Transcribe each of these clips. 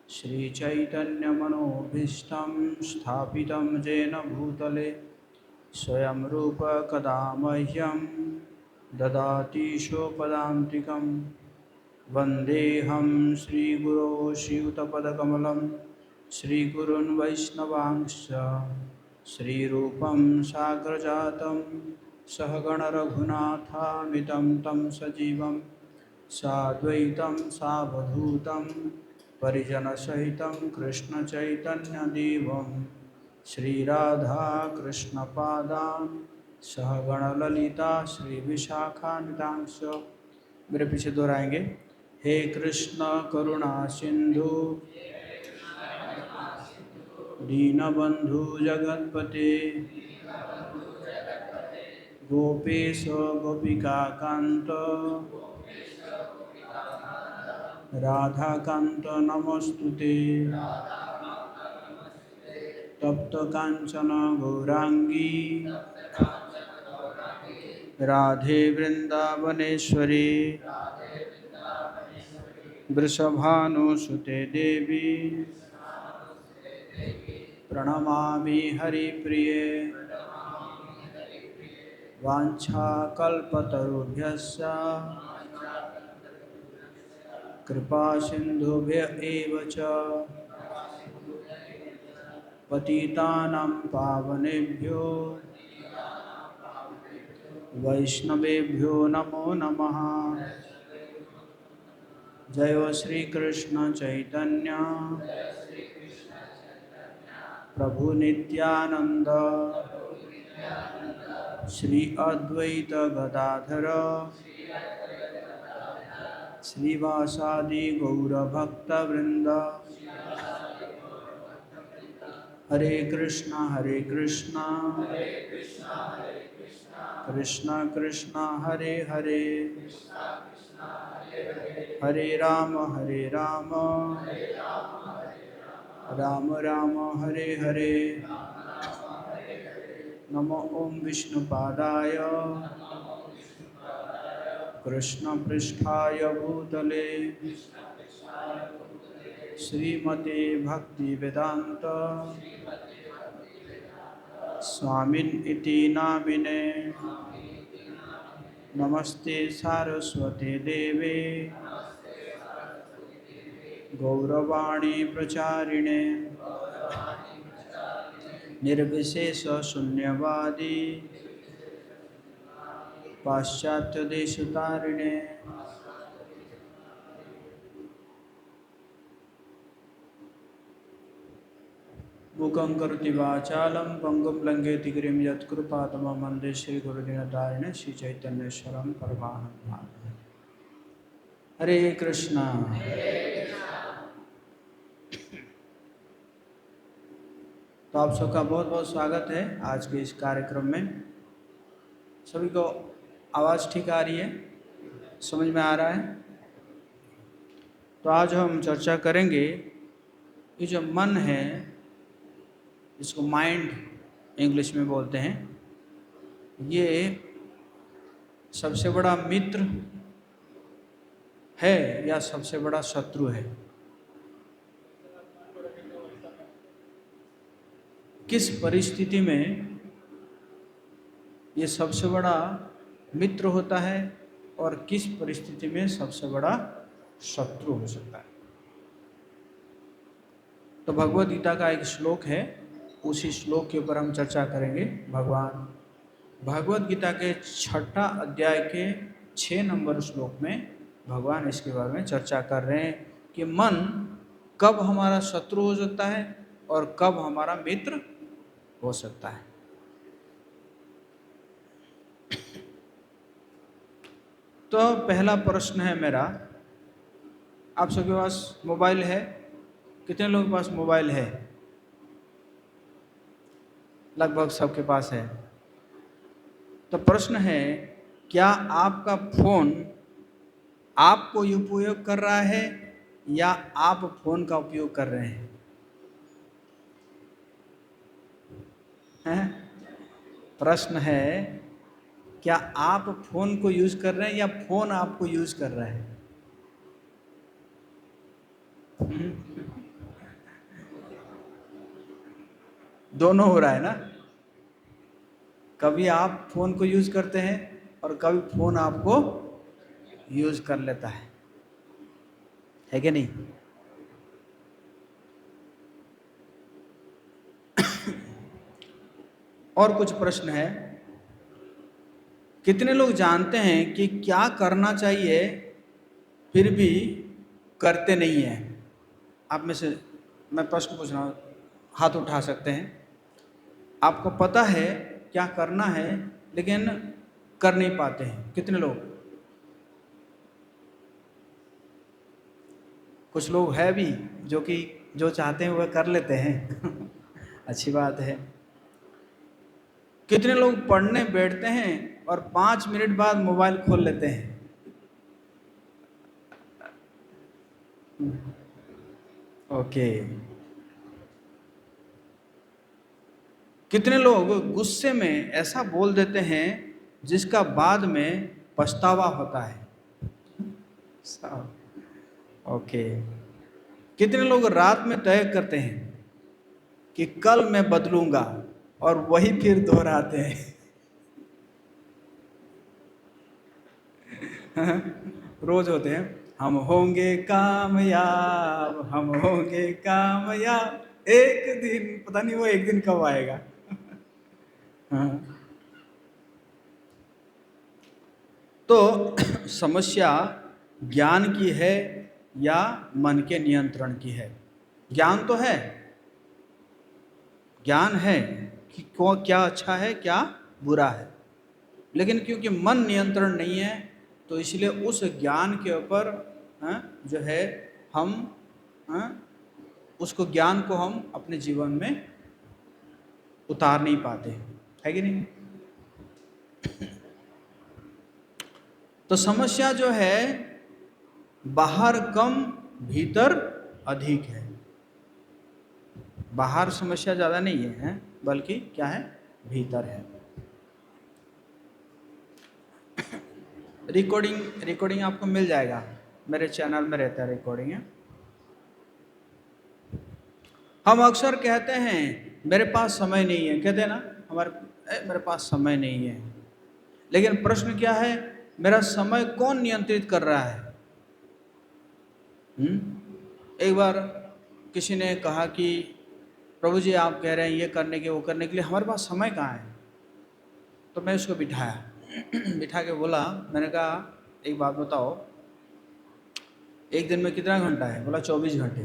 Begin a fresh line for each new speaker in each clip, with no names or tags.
श्रीचैतन्यमनोभीष्टं स्थापितं येन भूतले स्वयं रूप कदा मह्यं ददाति स्वपदान्तिकं। वन्देऽहं श्रीगुरो श्रीयुतपदकमलं श्रीगुरून् वैष्णवांश्च श्रीरूपं साग्रजातं सहगणरघुनाथामितं तं सजीवं साद्वैतं सावधूतं परिजनसहितं कृष्णचैतन्यदेवं श्रीराधाकृष्णपादान् सहगणललिता श्रीविशाखान्वितांश्च। मेरे पीछे दोहराएंगे। हे कृष्ण करुणा सिंधु दीनबंधु जगतपते गोपेश गोपिका कांत राधाकांत नमस्तुते। तप्त कांचन गौरांगी राधे वृंदावनेश्वरी वृषभानुसुते देवी प्रणमामि हरिप्रिये। वाञ्छाकल्पतरुभ्यश्च कृपा सिन्धुभ्य एव च पतितानां पावनेभ्यो वैष्णवेभ्यो नमो नमः। जय श्री कृष्ण चैतन्य प्रभु नित्यानंद श्री अद्वैत गदाधर श्रीवासादि गौरभक्तवृंद। हरे कृष्णा कृष्णा कृष्णा हरे हरे हरे राम राम राम हरे हरे। नमो ओम विष्णुपादाय कृष्ण पृष्ठाय भूतले श्रीमते भक्ति वेदांत स्वामिन इति नामिने। नमस्ते सारस्वते देवे गौरवाणी प्रचारिणे निर्विशेष शून्यवादी पाश्चात्य देशतारिणे। मूकं करोति वाचालं पंगुं लंघयति गिरिं यत्कृपातमं वन्दे श्रीगुरुदीनतारिणे श्रीचैतन्येश्वरं परमानन्दं। हरे कृष्णा। तो आप सबका बहुत बहुत स्वागत है आज के इस कार्यक्रम में। सभी को आवाज़ ठीक आ रही है, समझ में आ रहा है? तो आज हम चर्चा करेंगे ये जो मन है, जिसको माइंड इंग्लिश में बोलते हैं, ये सबसे बड़ा मित्र है या सबसे बड़ा शत्रु है? किस परिस्थिति में ये सबसे बड़ा मित्र होता है और किस परिस्थिति में सबसे बड़ा शत्रु हो सकता है? तो भगवद गीता का एक श्लोक है, उसी श्लोक के ऊपर हम चर्चा करेंगे। भगवद गीता के 6ठा अध्याय के 6 नंबर श्लोक में भगवान इसके बारे में चर्चा कर रहे हैं कि मन कब हमारा शत्रु हो सकता है और कब हमारा मित्र हो सकता है। तो पहला प्रश्न है मेरा, आप सबके पास मोबाइल है? कितने लोगों के पास मोबाइल है? लगभग सबके पास है। तो प्रश्न है, क्या आपका फोन आपको उपयोग कर रहा है या आप फोन का उपयोग कर रहे हैं? प्रश्न है, क्या आप फोन को यूज कर रहे हैं या फोन आपको यूज कर रहा है? दोनों हो रहा है ना। कभी आप फोन को यूज करते हैं और कभी फोन आपको यूज कर लेता है कि नहीं? और कुछ प्रश्न है। कितने लोग जानते हैं कि क्या करना चाहिए फिर भी करते नहीं है? आप में से मैं प्रश्न पूछ रहा हूँ, हाथ उठा सकते हैं। आपको पता है क्या करना है लेकिन कर नहीं पाते हैं, कितने लोग? कुछ लोग है भी जो कि जो चाहते हैं वह कर लेते हैं अच्छी बात है। कितने लोग पढ़ने बैठते हैं और 5 मिनट बाद मोबाइल खोल लेते हैं? ओके। कितने लोग गुस्से में ऐसा बोल देते हैं जिसका बाद में पछतावा होता है? ओके। कितने लोग रात में तय करते हैं कि कल मैं बदलूंगा और वही फिर दोहराते हैं? रोज होते हैं, हम होंगे कामयाब, हम होंगे कामयाब, एक दिन, पता नहीं वो एक दिन कब आएगा। हाँ। तो समस्या ज्ञान की है या मन के नियंत्रण की है? ज्ञान तो है, ज्ञान है कि क्या अच्छा है क्या बुरा है, लेकिन क्योंकि मन नियंत्रण नहीं है तो इसलिए उस ज्ञान के ऊपर जो है हम हाँ, उसको ज्ञान को हम अपने जीवन में उतार नहीं पाते, है कि नहीं? तो समस्या जो है बाहर कम भीतर अधिक है। बाहर समस्या ज़्यादा नहीं है, बल्कि क्या है, भीतर है। रिकॉर्डिंग आपको मिल जाएगा, मेरे चैनल में रहता है रिकॉर्डिंग है। हम अक्सर कहते हैं मेरे पास समय नहीं है, कहते हैं ना मेरे पास समय नहीं है, लेकिन प्रश्न क्या है, मेरा समय कौन नियंत्रित कर रहा है? एक बार किसी ने कहा कि प्रभु जी आप कह रहे हैं ये करने के वो करने के लिए, हमारे पास समय कहाँ है? तो मैं उसको बिठाया बिठा के बोला, मैंने कहा एक बात बताओ, एक दिन में कितना घंटा है? बोला 24 घंटे।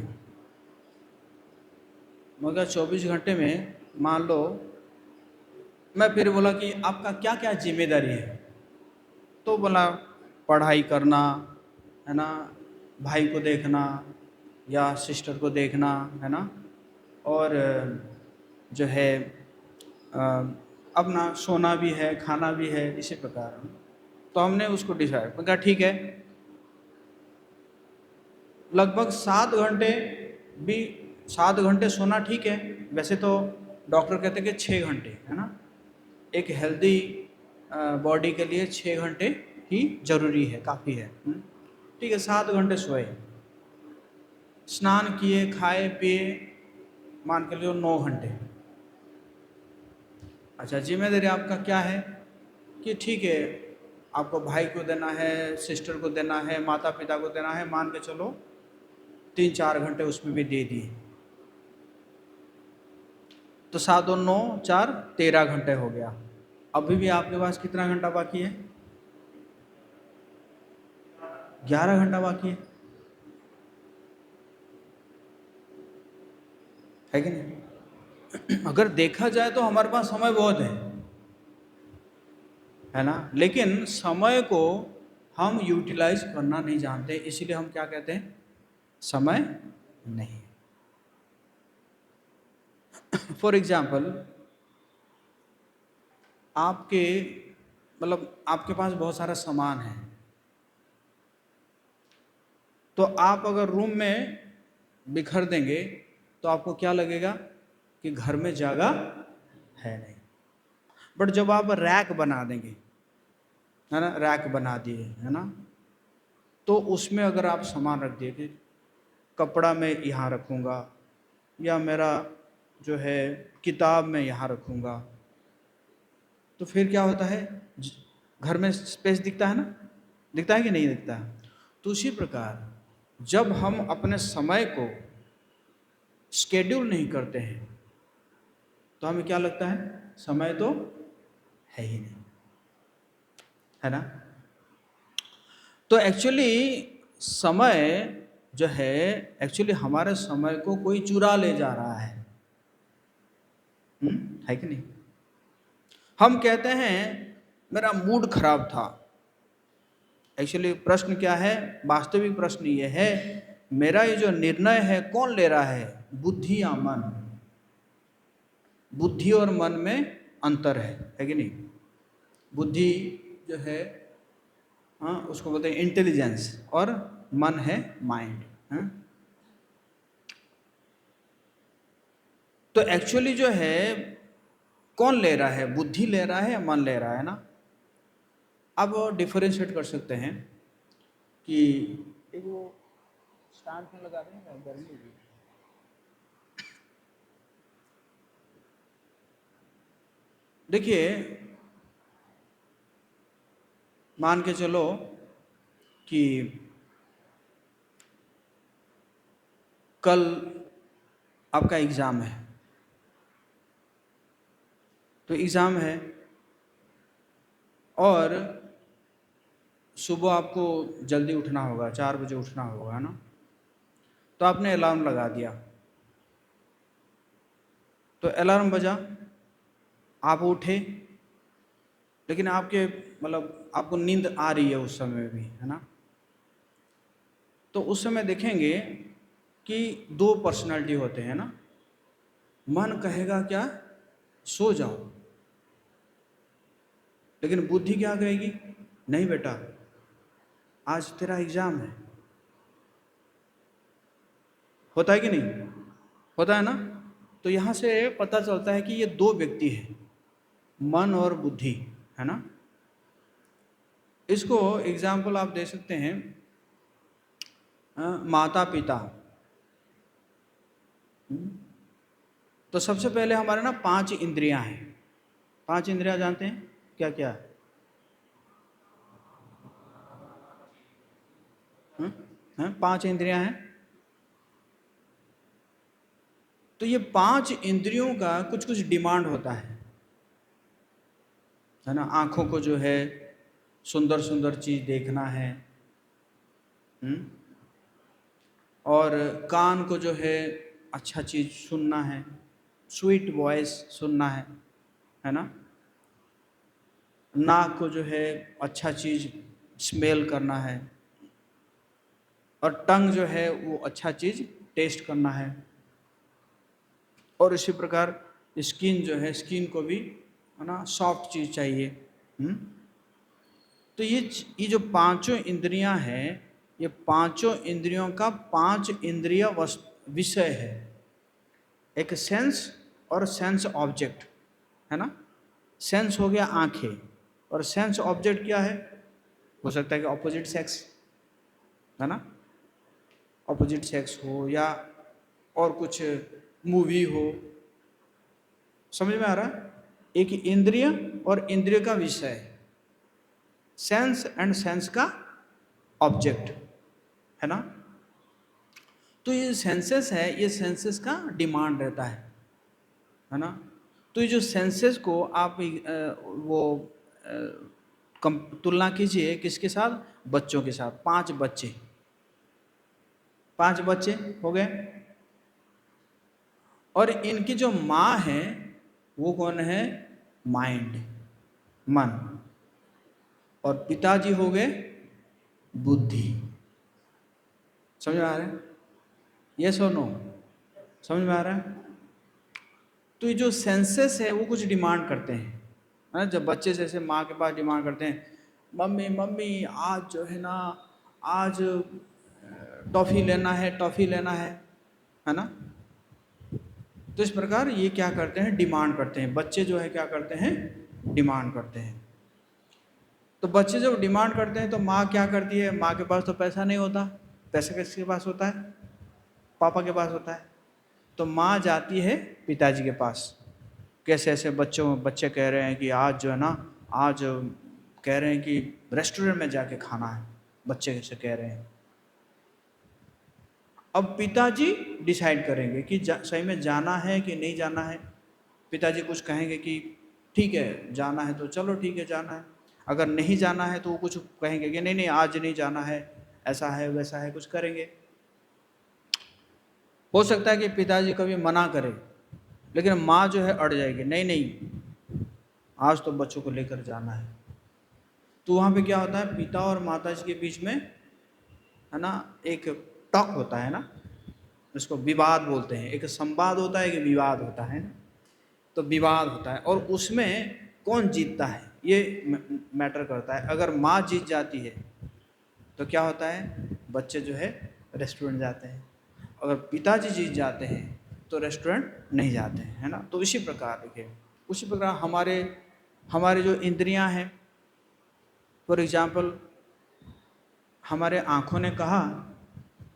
मैं कहा 24 घंटे में मान लो, मैं फिर बोला कि आपका क्या क्या जिम्मेदारी है? तो बोला पढ़ाई करना है ना, भाई को देखना या सिस्टर को देखना है ना, और जो है अपना सोना भी है, खाना भी है, इसी प्रकार। तो हमने उसको डिसाइड कहा ठीक है, लगभग 7 घंटे भी, 7 घंटे सोना ठीक है, वैसे तो डॉक्टर कहते हैं कि 6 घंटे है ना, एक हेल्दी बॉडी के लिए 6 घंटे ही जरूरी है, काफ़ी है। ठीक है, 7 घंटे सोए, स्नान किए, खाए पिए, मान के लिए 9 घंटे। अच्छा, जिम्मेदारी आपका क्या है कि ठीक है आपको भाई को देना है, सिस्टर को देना है, माता पिता को देना है, मान के चलो 3-4 घंटे उसमें भी दे दिए, तो 7 और 9 4 13 घंटे हो गया। अभी भी आपके पास कितना घंटा बाकी है? 11 घंटा बाकी है कि नहीं? अगर देखा जाए तो हमारे पास समय बहुत है ना, लेकिन समय को हम यूटिलाइज करना नहीं जानते, इसीलिए हम क्या कहते हैं, समय नहीं। फॉर एग्जाम्पल, आपके मतलब आपके पास बहुत सारा सामान है, तो आप अगर रूम में बिखर देंगे तो आपको क्या लगेगा कि घर में जगह है नहीं। बट जब आप रैक बना देंगे, है ना, रैक बना दिए है ना, तो उसमें अगर आप सामान रख दिए कि कपड़ा मैं यहाँ रखूँगा, या मेरा जो है किताब मैं यहाँ रखूँगा, तो फिर क्या होता है, घर में स्पेस दिखता है ना, दिखता है कि नहीं दिखता है। तो उसी प्रकार जब हम अपने समय को शेड्यूल नहीं करते हैं तो हमें क्या लगता है, समय तो है ही नहीं, है ना। तो एक्चुअली समय जो है, एक्चुअली हमारे समय को कोई चुरा ले जा रहा है, है कि नहीं। हम कहते हैं मेरा मूड खराब था, एक्चुअली प्रश्न क्या है, वास्तविक प्रश्न ये है, मेरा ये जो निर्णय है कौन ले रहा है, बुद्धि या मन। बुद्धि और मन में अंतर है कि नहीं। बुद्धि जो है, हाँ, उसको बोलते हैं इंटेलिजेंस, और मन है माइंड, हाँ? तो एक्चुअली जो है कौन ले रहा है, बुद्धि ले रहा है या मन ले रहा है ना। अब डिफरेंशिएट कर सकते हैं कि एक वो स्टैंड में लगा देंगे, गर्मी भी। देखिए, मान के चलो कि कल आपका एग्ज़ाम है, तो एग्ज़ाम है और सुबह आपको जल्दी उठना होगा, 4 बजे उठना होगा ना। तो आपने अलार्म लगा दिया, तो अलार्म बजा, आप उठे, लेकिन आपके मतलब आपको नींद आ रही है उस समय भी, है ना। तो उस समय देखेंगे कि 2 पर्सनालिटी होते हैं ना। मन कहेगा क्या, सो जाओ, लेकिन बुद्धि क्या कहेगी, नहीं बेटा आज तेरा एग्जाम है। होता है कि नहीं, होता है ना। तो यहाँ से पता चलता है कि ये 2 व्यक्ति हैं, मन और बुद्धि, है ना। इसको एग्जाम्पल आप दे सकते हैं, माता पिता। तो सबसे पहले हमारे ना 5 इंद्रियां हैं। 5 इंद्रियां जानते हैं क्या क्या है? 5 इंद्रियां हैं। तो ये 5 इंद्रियों का कुछ कुछ डिमांड होता है ना। आँखों को जो है सुंदर सुंदर चीज़ देखना है, और कान को जो है अच्छा चीज़ सुनना है, स्वीट वॉइस सुनना है ना। नाक को जो है अच्छा चीज़ स्मेल करना है, और टंग जो है वो अच्छा चीज़ टेस्ट करना है। और इसी प्रकार स्किन जो है, स्किन को भी है ना सॉफ्ट चीज़ चाहिए। तो ये जो 5 इंद्रियां हैं, ये 5 इंद्रियों का 5 इंद्रिय विषय है। एक सेंस और सेंस ऑब्जेक्ट, है ना। सेंस हो गया आंखें, और सेंस ऑब्जेक्ट क्या है, हो सकता है कि ऑपोजिट सेक्स, है ना। ऑपोजिट सेक्स हो या और कुछ मूवी हो, समझ में आ रहा है। एक इंद्रिय और इंद्रिय का विषय, सेंस एंड सेंस का ऑब्जेक्ट, है ना। तो ये सेंसेस है, ये सेंसेस का डिमांड रहता है ना। तो ये जो सेंसेस को आप वो तुलना कीजिए किसके साथ, बच्चों के साथ। 5 बच्चे, 5 बच्चे हो गए, और इनकी जो माँ है वो कौन है, माइंड, मन, और पिताजी हो गए बुद्धि। समझ में आ रहा है, यस और नो, समझ में आ रहा है। तो ये जो सेंसेस है वो कुछ डिमांड करते हैं, है ना। जब बच्चे जैसे माँ के पास डिमांड करते हैं, मम्मी मम्मी आज जो है ना, आज टॉफ़ी लेना है, टॉफ़ी लेना है ना। तो इस प्रकार ये क्या करते हैं, डिमांड करते हैं। बच्चे जो है क्या करते हैं, डिमांड करते हैं। तो बच्चे जब डिमांड करते हैं तो माँ क्या करती है, माँ के पास तो पैसा नहीं होता। पैसा किसके पास होता है, पापा के पास होता है। तो माँ जाती है पिताजी के पास, कैसे ऐसे बच्चे कह रहे हैं कि आज जो है ना, आज कह रहे हैं कि रेस्टोरेंट में जाके खाना है, बच्चे कैसे कह रहे हैं। अब पिताजी डिसाइड करेंगे कि सही में जाना है कि नहीं जाना है। पिताजी कुछ कहेंगे कि ठीक है जाना है तो चलो ठीक है जाना है, अगर नहीं जाना है तो वो कुछ कहेंगे कि नहीं नहीं आज नहीं जाना है, ऐसा है वैसा है, कुछ करेंगे। हो सकता है कि पिताजी कभी मना करे, लेकिन माँ जो है अड़ जाएगी, नहीं नहीं आज तो बच्चों को लेकर जाना है। तो वहाँ पे क्या होता है, पिता और माता जी के बीच में है ना एक टॉक होता है ना, इसको विवाद बोलते हैं। एक संवाद होता है, एक विवाद होता है ना। तो विवाद होता है और उसमें कौन जीतता है ये मैटर करता है। अगर माँ जीत जाती है तो क्या होता है, बच्चे जो है रेस्टोरेंट जाते हैं। अगर पिताजी जीत जाते हैं तो रेस्टोरेंट नहीं जाते हैं, है ना। तो इसी प्रकार देखिए, उसी प्रकार हमारे जो इंद्रियां हैं, फॉर एग्जाम्पल हमारे आँखों ने कहा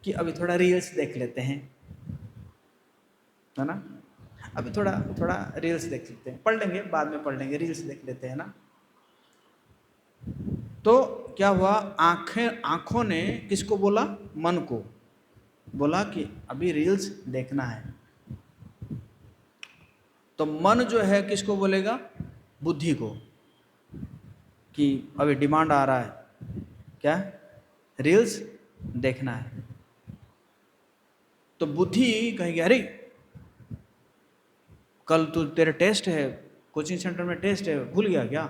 कि अभी थोड़ा रील्स देख लेते हैं, है ना, अभी थोड़ा रील्स देख लेते हैं, पढ़ लेंगे बाद में पढ़ लेंगे, रील्स देख लेते हैं ना। तो क्या हुआ, आँखों ने किसको बोला, मन को बोला कि अभी रील्स देखना है। तो मन जो है किसको बोलेगा, बुद्धि को, कि अभी डिमांड आ रहा है क्या, रील्स देखना है। तो बुद्धि कहेगी अरे कल तो तेरे टेस्ट है, कोचिंग सेंटर में टेस्ट है, भूल गया क्या,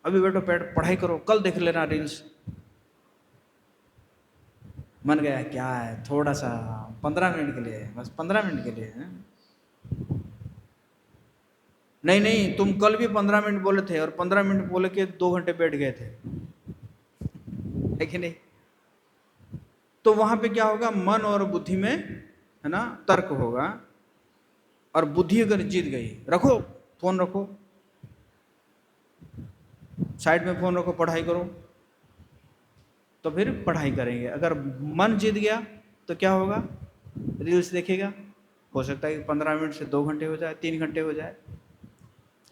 अभी बैठो पढ़ाई करो, कल देख लेना रील्स। मन गया क्या है, थोड़ा सा 15 मिनट के लिए, बस 15 मिनट के लिए है। नहीं नहीं तुम कल भी 15 मिनट बोले थे और 15 मिनट बोले के 2 घंटे बैठ गए थे, है कि नहीं। तो वहां पे क्या होगा, मन और बुद्धि में है ना तर्क होगा, और बुद्धि अगर जीत गई, रखो फोन रखो, साइड में फोन रखो, पढ़ाई करो, तो फिर पढ़ाई करेंगे। अगर मन जीत गया तो क्या होगा, रील्स देखेगा, हो सकता है कि 15 मिनट से 2 घंटे हो जाए, 3 घंटे हो जाए,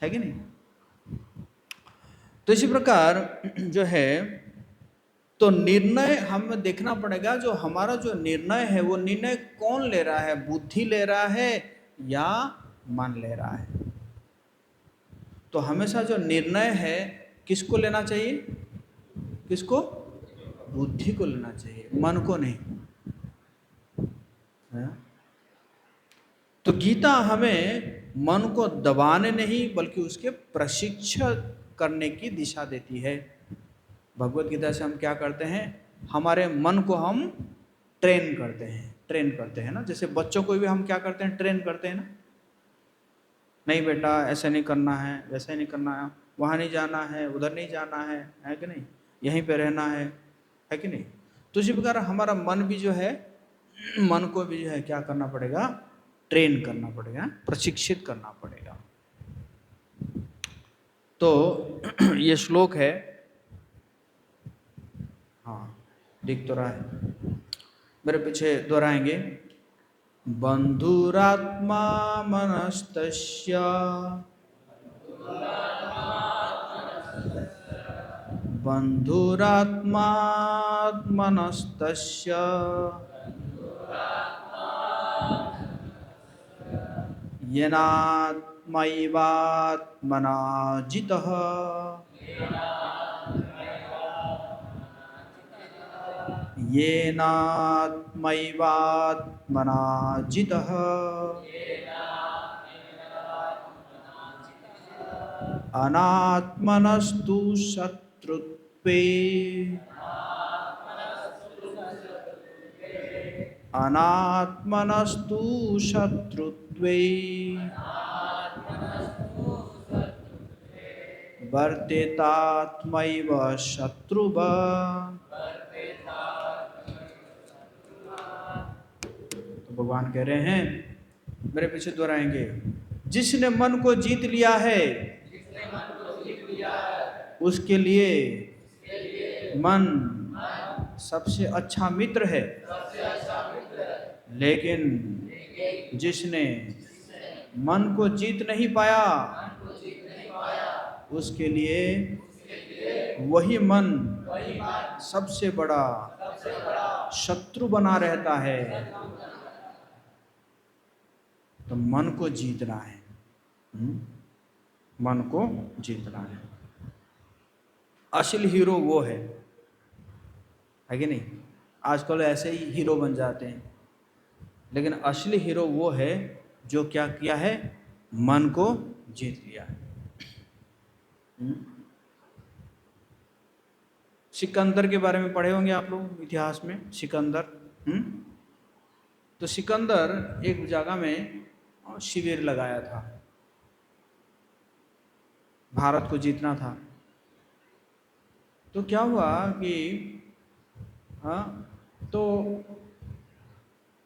है कि नहीं। तो इसी प्रकार जो है, तो निर्णय हमें देखना पड़ेगा, जो हमारा जो निर्णय है वो निर्णय कौन ले रहा है, बुद्धि ले रहा है या मन ले रहा है। तो हमेशा जो निर्णय है किसको लेना चाहिए, किसको, बुद्धि को लेना चाहिए, मन को नहीं, है? तो गीता हमें मन को दबाने नहीं बल्कि उसके प्रशिक्षण करने की दिशा देती है। भगवत गीता से हम क्या करते हैं, हमारे मन को हम ट्रेन करते हैं ना। जैसे बच्चों को भी हम क्या करते हैं, ट्रेन करते हैं ना, नहीं बेटा ऐसे नहीं करना है, वैसे नहीं करना है, वहाँ नहीं जाना है, उधर नहीं जाना है कि नहीं, यहीं पे रहना है कि नहीं। तो इसी प्रकार हमारा मन भी जो है, मन को भी जो है क्या करना पड़ेगा, ट्रेन करना पड़ेगा, प्रशिक्षित करना पड़ेगा। तो ये श्लोक है, हाँ दिख तो रहा है, मेरे पीछे दोहराएंगे। बंधुरात्मा मनस्तस्य बंधुरात्मा मनस्तस्य येनात्मैवात्मना जितः येनात्मैवात्मना जितः अनात्मनस्तु शत्रुत्वे अनात्मनस्तु शत्रुत्वे वर्तेतात्मैव शत्रुवत्। तो भगवान कह रहे हैं, मेरे पीछे दोहराएंगे, जिसने मन को जीत लिया है उसके लिए मन सबसे अच्छा मित्र है, लेकिन जिसने मन को जीत नहीं पाया उसके लिए वही मन सबसे बड़ा शत्रु बना रहता है। तो मन को जीतना है, मन को जीतना है। असली हीरो वो है कि नहीं? आजकल ऐसे ही हीरो बन जाते हैं, लेकिन असली हीरो वो है जो क्या किया है, मन को जीत लिया है। सिकंदर के बारे में पढ़े होंगे आप लोग इतिहास में, सिकंदर। तो सिकंदर एक जगह में शिविर लगाया था, भारत को जीतना था। तो क्या हुआ कि तो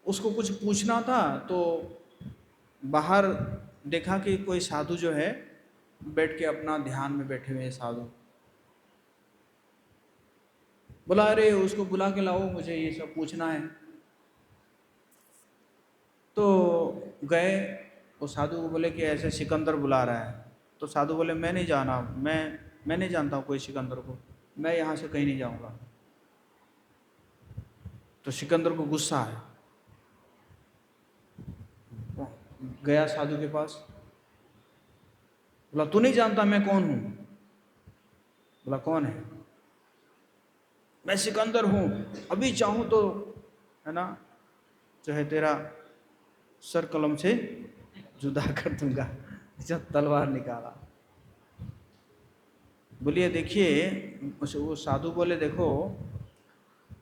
उसको कुछ पूछना था, तो बाहर देखा कि कोई साधु जो है बैठ के अपना ध्यान में बैठे हुए हैं साधु। बोला अरे उसको बुला के लाओ, मुझे ये सब पूछना है। तो गए, वो साधु को बोले कि ऐसे सिकंदर बुला रहा है। तो साधु बोले मैं नहीं जाना, मैं नहीं जानता हूँ कोई सिकंदर को, मैं यहाँ से कहीं नहीं जाऊँगा। तो सिकंदर को गुस्सा है, गया साधु के पास, बोला तू नहीं जानता मैं कौन हूँ? बोला कौन है? मैं सिकंदर हूँ, अभी चाहूँ तो है ना जो है तेरा सर कलम से जुदा कर दूंगा। जब तलवार निकाला, बोलिए देखिए, वो साधु बोले देखो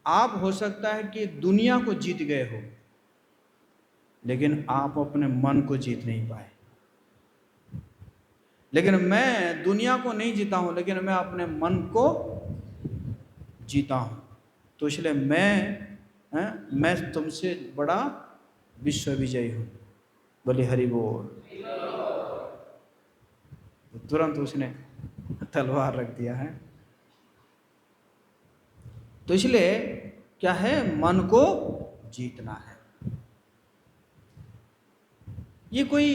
आप हो सकता है कि दुनिया को जीत गए हो, लेकिन आप अपने मन को जीत नहीं पाए। लेकिन मैं दुनिया को नहीं जीता हूं, लेकिन मैं अपने मन को जीता हूं। तो इसलिए मैं तुमसे बड़ा विश्व विजयी हूं। बोले हरि बोल। तुरंत उसने तलवार रख दिया है। तो इसलिए क्या है, मन को जीतना है। ये कोई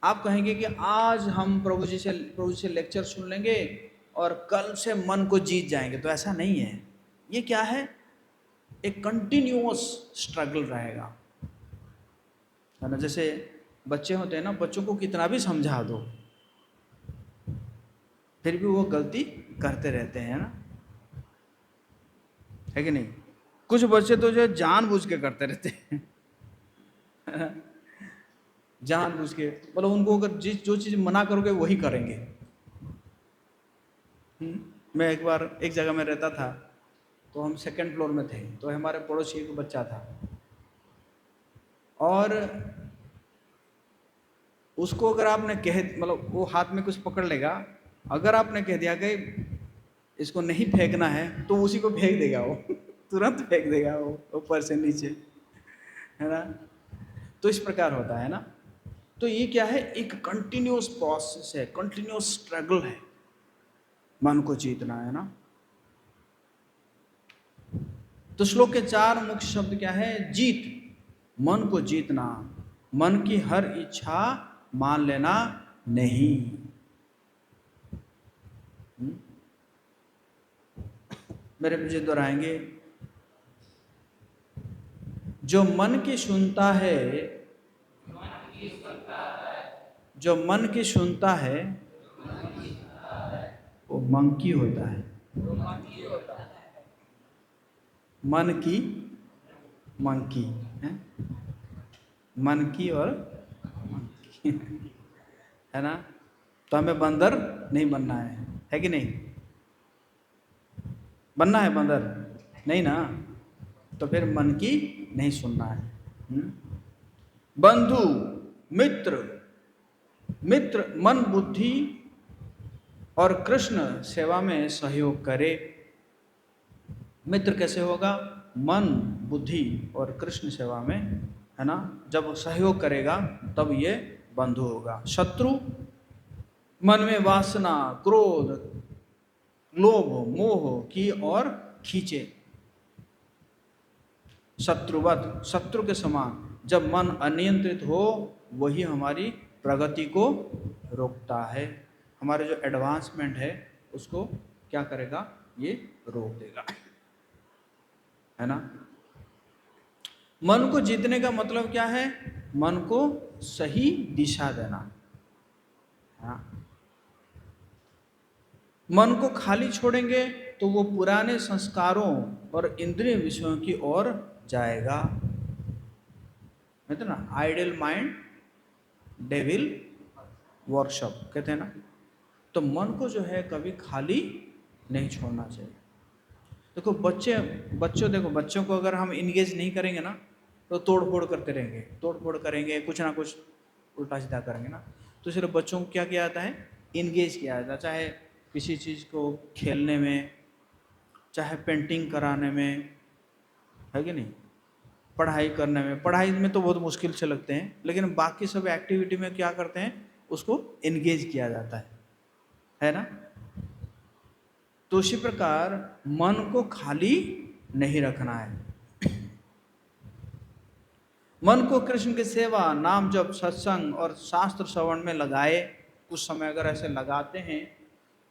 आप कहेंगे कि आज हम प्रभु जी से लेक्चर सुन लेंगे और कल से मन को जीत जाएंगे, तो ऐसा नहीं है। ये क्या है, एक कंटिन्यूअस स्ट्रगल रहेगा, है ना। जैसे बच्चे होते हैं ना, बच्चों को कितना भी समझा दो फिर भी वो गलती करते रहते हैं ना, है कि नहीं? कुछ बच्चे तो जो जानबूझ के करते रहते हैं जानबूझ के, मतलब उनको अगर जो चीज मना करोगे वही करेंगे। मैं एक बार एक जगह में रहता था, तो हम 2nd फ्लोर में थे, तो हमारे पड़ोसी एक बच्चा था और उसको अगर आपने मतलब वो हाथ में कुछ पकड़ लेगा, अगर आपने कह दिया कि इसको नहीं फेंकना है तो उसी को फेंक देगा वो तुरंत फेंक देगा वो ऊपर से नीचे, है ना। तो इस प्रकार होता है ना। तो ये क्या है, एक कंटिन्यूअस प्रोसेस है, कंटिन्यूअस स्ट्रगल है मन को जीतना, है ना। तो श्लोक के 4 मुख्य शब्द क्या है? जीत, मन को जीतना, मन की हर इच्छा मान लेना नहीं। मेरे पीछे दोहराएंगे, जो मन की सुनता है, जो मन की सुनता है वो मंकी होता है। मन की मंकी है, मन की और मंकी है ना। तो हमें बंदर नहीं बनना है कि नहीं? बनना है बंदर नहीं ना, तो फिर मन की नहीं सुनना है। बंधु मित्र, मित्र मन बुद्धि और कृष्ण सेवा में सहयोग करे। मित्र कैसे होगा? मन बुद्धि और कृष्ण सेवा में, है ना। जब सहयोग करेगा तब ये बंधु होगा। शत्रु मन में वासना, क्रोध, लोभ, मोह की और खींचे। शत्रुवत, शत्रु के समान, जब मन अनियंत्रित हो वही हमारी प्रगति को रोकता है, हमारे जो एडवांसमेंट है उसको क्या करेगा, ये रोक देगा, है ना। मन को जीतने का मतलब क्या है, मन को सही दिशा देना, हाँ। मन को खाली छोड़ेंगे तो वो पुराने संस्कारों और इंद्रिय विषयों की ओर जाएगा, कहते ना आइडल माइंड डेविल वर्कशॉप कहते हैं ना। तो मन को जो है कभी खाली नहीं छोड़ना चाहिए। देखो बच्चों को अगर हम इंगेज नहीं करेंगे ना तो तोड़ फोड़ करते रहेंगे, तोड़ फोड़ करेंगे, कुछ ना कुछ उल्टा सीधा करेंगे ना। तो सिर्फ बच्चों को क्या किया जाता है, इंगेज किया जाता है, चाहे किसी चीज़ को खेलने में, चाहे पेंटिंग कराने में, है कि नहीं, पढ़ाई करने में। पढ़ाई में तो बहुत मुश्किल से लगते हैं, लेकिन बाकी सब एक्टिविटी में क्या करते हैं, उसको एंगेज किया जाता है ना। तो उसी प्रकार मन को खाली नहीं रखना है। मन को कृष्ण की सेवा, नाम जप, सत्संग और शास्त्र श्रवण में लगाए। कुछ समय अगर ऐसे लगाते हैं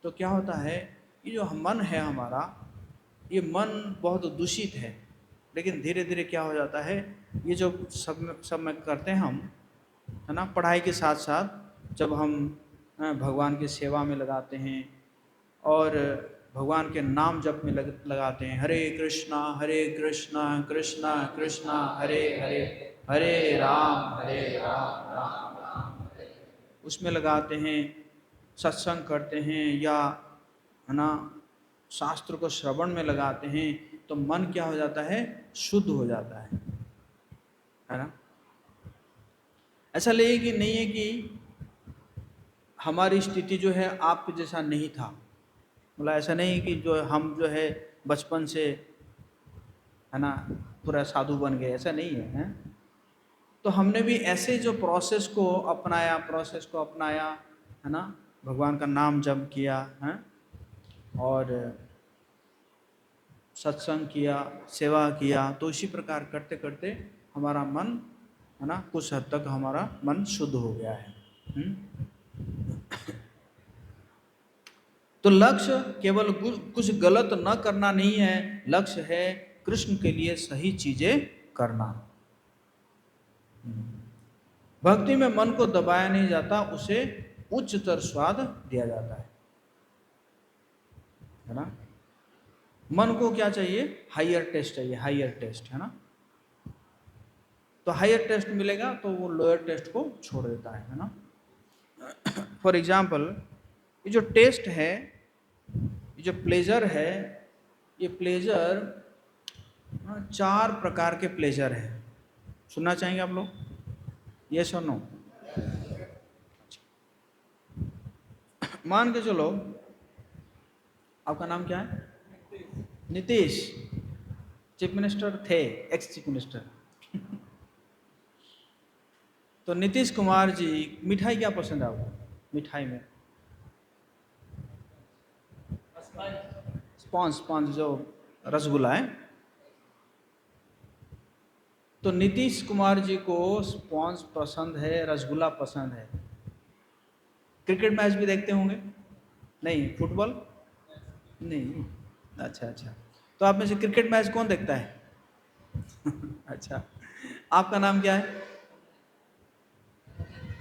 तो क्या होता है, ये जो मन है हमारा, ये मन बहुत दूषित है, लेकिन धीरे धीरे क्या हो जाता है, ये जो सब में करते हैं हम, है ना, पढ़ाई के साथ साथ जब हम भगवान की सेवा में लगाते हैं और भगवान के नाम जप में लगाते हैं, हरे कृष्णा कृष्णा कृष्णा हरे हरे, हरे राम राम राम, उसमें लगाते हैं, सत्संग करते हैं, या है ना शास्त्र को श्रवण में लगाते हैं, तो मन क्या हो जाता है, शुद्ध हो जाता है ना। ऐसा नहीं है कि हमारी स्थिति जो है आपके जैसा नहीं था, मतलब ऐसा नहीं कि जो हम जो है बचपन से, है ना, पूरा साधु बन गए, ऐसा नहीं है। तो हमने भी ऐसे जो प्रोसेस को अपनाया, है ना, भगवान का नाम जप किया है और सत्संग किया, सेवा किया, तो इसी प्रकार करते करते हमारा मन, है ना, कुछ हद तक हमारा मन शुद्ध हो गया है। तो लक्ष्य केवल कुछ गलत न करना नहीं है, लक्ष्य है कृष्ण के लिए सही चीजें करना। भक्ति में मन को दबाया नहीं जाता, उसे उच्चतर स्वाद दिया जाता है ना। मन को क्या चाहिए, हायर टेस्ट चाहिए, हायर टेस्ट, है ना। तो हायर टेस्ट मिलेगा तो वो लोअर टेस्ट को छोड़ देता है ना। फॉर एग्जाम्पल, ये जो टेस्ट है, ये जो प्लेजर है, ये प्लेजर 4 प्रकार के प्लेजर है। सुनना चाहेंगे आप लोग, यस और नो? मान के चलो, आपका नाम क्या है? नीतीश, चीफ मिनिस्टर थे, एक्स चीफ मिनिस्टर। तो नीतीश कुमार जी, मिठाई क्या पसंद है आपको? मिठाई में स्पॉन्ज जो रसगुल्ला है। तो नीतीश कुमार जी को स्पॉन्ज पसंद है, रसगुल्ला पसंद है। क्रिकेट मैच भी देखते होंगे? नहीं, फुटबॉल नहीं, अच्छा। तो आप में से क्रिकेट मैच कौन देखता है? अच्छा, आपका नाम क्या है?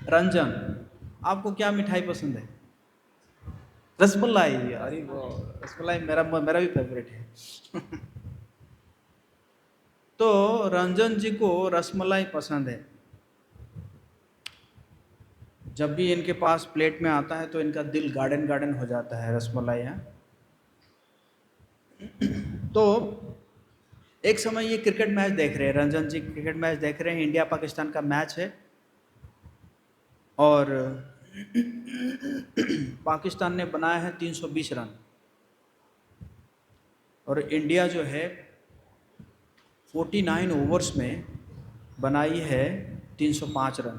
रंजन। आपको क्या मिठाई पसंद है? रसमलाई। अरे वो रसमलाई मेरा भी फेवरेट है। तो रंजन जी को रसमलाई पसंद है। जब भी इनके पास प्लेट में आता है तो इनका दिल गार्डन हो जाता है, रसमलाई है। तो एक समय ये क्रिकेट मैच देख रहे हैं, रंजन जी क्रिकेट मैच देख रहे हैं, इंडिया पाकिस्तान का मैच है और पाकिस्तान ने बनाया है 320 रन और इंडिया जो है 49 ओवर्स में बनाई है 305 रन।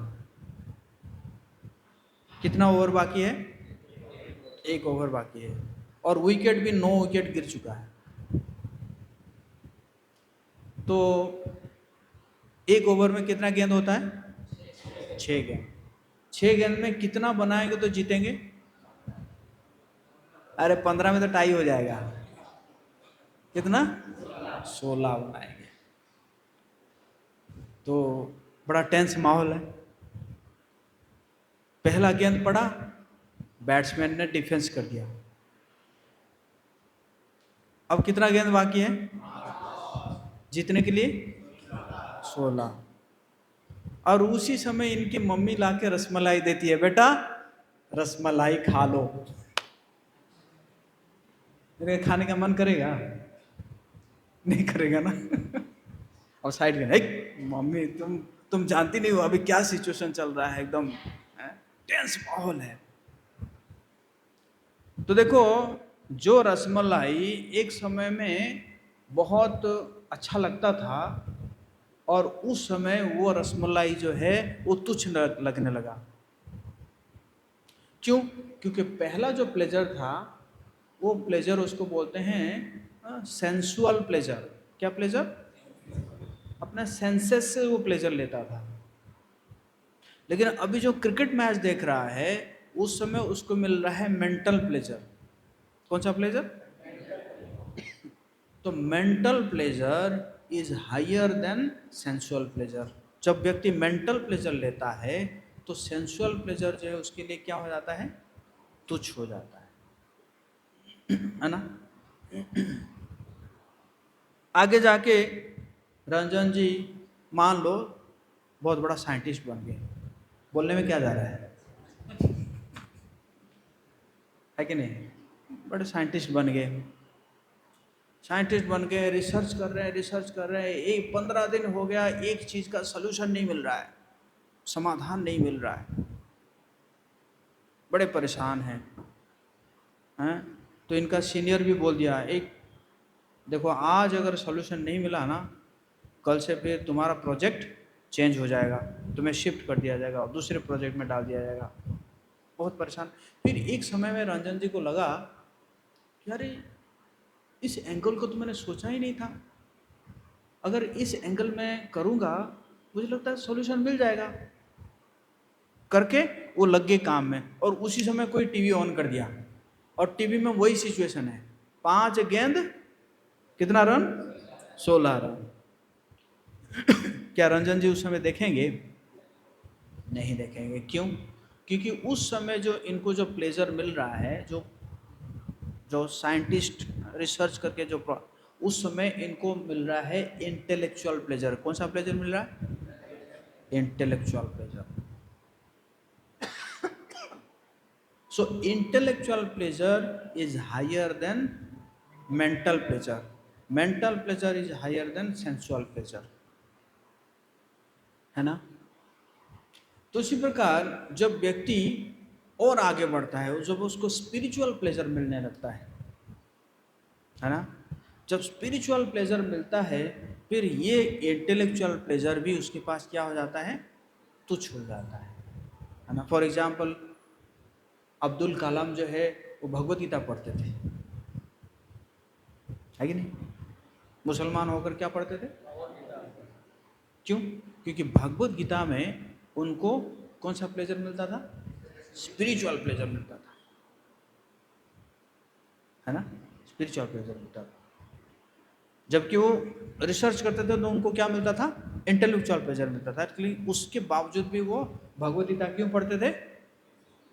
कितना ओवर बाकी है? 1 ओवर बाकी है और विकेट भी 9 विकेट गिर चुका है। तो एक ओवर में कितना गेंद होता है? 6 गेंद। 6 गेंद में कितना बनाएंगे तो जीतेंगे? अरे 15 में तो टाई हो जाएगा। कितना? 16 बनाएंगे। तो बड़ा टेंस माहौल है। पहला गेंद पड़ा, बैट्समैन ने डिफेंस कर दिया। अब कितना गेंद बाकी है जीतने के लिए? 16। और उसी समय इनकी मम्मी लाके रसमलाई देती है, बेटा रसमलाई खा लो। मेरे खाने का मन करेगा? नहीं करेगा ना। और साइड में, मम्मी तुम जानती नहीं हो अभी क्या सिचुएशन चल रहा है, एकदम टेंस माहौल है। तो देखो, जो रसमलाई एक समय में बहुत अच्छा लगता था, और उस समय वो रसमलाई जो है वो तुच्छ लगने लगा। क्यों? क्योंकि पहला जो प्लेजर था, वो प्लेजर उसको बोलते हैं सेंसुअल प्लेजर। क्या प्लेजर? अपना सेंसेस से वो प्लेजर लेता था। लेकिन अभी जो क्रिकेट मैच देख रहा है, उस समय उसको मिल रहा है मेंटल प्लेजर। कौन सा प्लेजर? तो mental pleasure is higher than sensual pleasure. जब व्यक्ति मेंटल प्लेजर लेता है तो सेंसुअल प्लेजर जो है उसके लिए क्या हो जाता है? तुच्छ हो जाता है ना। आगे जाके रंजन जी मान लो बहुत बड़ा साइंटिस्ट बन गए। बोलने में क्या जा रहा है कि नहीं? बड़े साइंटिस्ट बन गए। साइंटिस्ट बन गए, रिसर्च कर रहे हैं, रिसर्च कर रहे हैं। एक 15 दिन हो गया, एक चीज़ का सलूशन नहीं मिल रहा है, समाधान नहीं मिल रहा है। बड़े परेशान हैं। तो इनका सीनियर भी बोल दिया, एक देखो आज अगर सॉल्यूशन नहीं मिला ना, कल से फिर तुम्हारा प्रोजेक्ट चेंज हो जाएगा, तुम्हें शिफ्ट कर दिया जाएगा और दूसरे प्रोजेक्ट में डाल दिया जाएगा। बहुत परेशान। फिर एक समय में रंजन जी को लगा कि अरे इस एंगल को तो मैंने सोचा ही नहीं था, अगर इस एंगल में करूँगा मुझे लगता है सॉल्यूशन मिल जाएगा। करके वो लग गए काम में, और उसी समय कोई टीवी ऑन कर दिया, और टीवी में वही सिचुएशन है, 5 गेंद कितना रन? 16 रन। क्या रंजन जी उस समय देखेंगे? नहीं देखेंगे। क्यों? क्योंकि उस समय जो इनको जो प्लेजर मिल रहा है, जो जो साइंटिस्ट रिसर्च करके जो उस समय इनको मिल रहा है इंटेलेक्चुअल प्लेजर। कौन सा प्लेजर मिल रहा है? Intellectual pleasure. So intellectual pleasure is higher than mental pleasure. Mental pleasure is higher than sensual pleasure, है ना। तो इसी प्रकार जब व्यक्ति और आगे बढ़ता है, जब उसको स्पिरिचुअल प्लेजर मिलने लगता है ना, जब स्पिरिचुअल प्लेजर मिलता है, फिर ये इंटेलेक्चुअल प्लेजर भी उसके पास क्या हो जाता है? तुच्छ हो जाता है ना। फॉर एग्जाम्पल अब्दुल कलाम जो है वो भगवत गीता पढ़ते थे, है कि नहीं? मुसलमान होकर क्या पढ़ते थे? क्यों? क्योंकि भगवत गीता में उनको कौन सा प्लेजर मिलता था? स्पिरिचुअल प्लेजर मिलता था, है ना। स्पिरिचुअल प्लेजर मिलता था। जबकि वो रिसर्च करते थे तो उनको क्या मिलता था? इंटेलेक्चुअल प्लेजर मिलता था। एक्चुअली उसके बावजूद भी वो भगवत गीता क्यों पढ़ते थे?